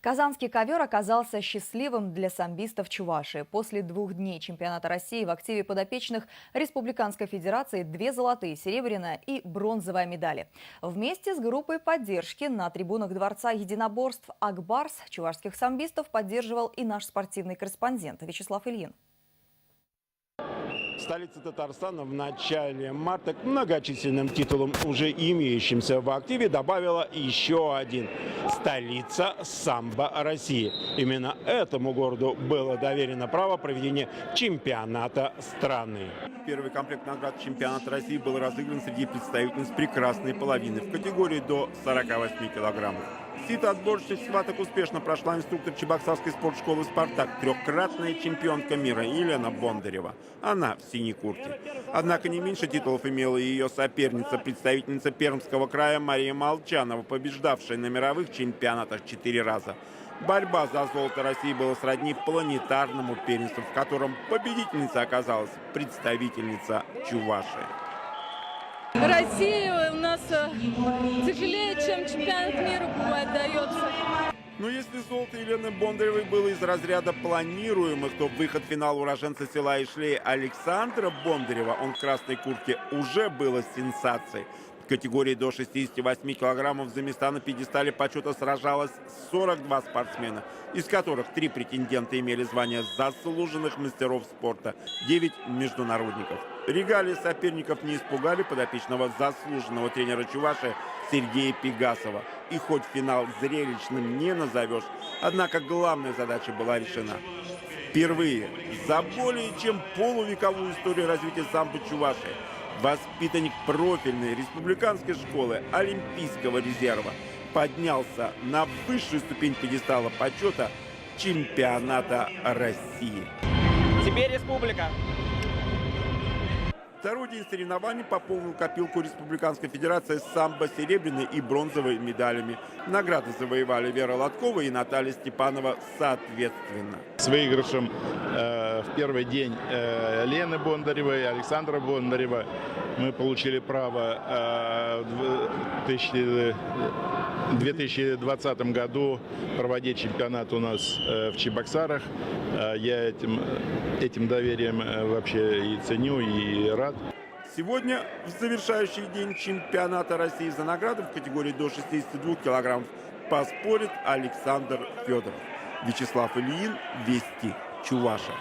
Казанский ковер оказался счастливым для самбистов Чувашии. После 2 дней чемпионата России в активе подопечных Республиканской Федерации 2 золотые, серебряная и бронзовая медали. Вместе с группой поддержки на трибунах Дворца единоборств «Акбарс» чувашских самбистов поддерживал и наш спортивный корреспондент Вячеслав Ильин. Столица Татарстана в начале марта к многочисленным титулам, уже имеющимся в активе, добавила еще один – столица самбо России. Именно этому городу было доверено право проведения чемпионата страны. Первый комплект наград чемпионата России был разыгран среди представительниц прекрасной половины в категории до 48 килограммов. Сито отборочных схваток успешно прошла инструктор Чебоксарской спортшколы «Спартак», трехкратная чемпионка мира Елена Бондарева. Она в синей куртке. Однако не меньше титулов имела и ее соперница, представительница Пермского края Мария Молчанова, побеждавшая на мировых чемпионатах 4 раза. Борьба за золото России была сродни планетарному первенству, в котором победительница оказалась представительница Чувашии. Россия у нас тяжелее, чем чемпионат мира бывает дается. Но если золото Елены Бондаревой было из разряда планируемых, то выход в финал уроженца села Ишлей Александра Бондарева, он в красной куртке, уже было сенсацией. В категории до 68 килограммов за места на пьедестале почета сражалось 42 спортсмена, из которых 3 претендента имели звание заслуженных мастеров спорта, 9 международников. Регалии соперников не испугали подопечного заслуженного тренера Чувашии Сергея Пегасова. И хоть финал зрелищным не назовешь, однако главная задача была решена. Впервые за более чем полувековую историю развития самбо Чувашии воспитанник профильной республиканской школы Олимпийского резерва поднялся на высшую ступень пьедестала почета чемпионата России. Теперь республика. Второй день соревнований пополнил копилку Республиканской Федерации самбо серебряной и бронзовой медалями. Награды завоевали Вера Лоткова и Наталья Степанова соответственно. С выигрышем в первый день Лены Бондаревой и Александра Бондарева мы получили право в 2020 году проводить чемпионат у нас в Чебоксарах. Я этим доверием вообще и ценю, и рад. Сегодня, в завершающий день чемпионата России, за награды в категории до 62 килограммов поспорит Александр Федоров. Вячеслав Ильин, Вести, Чувашия.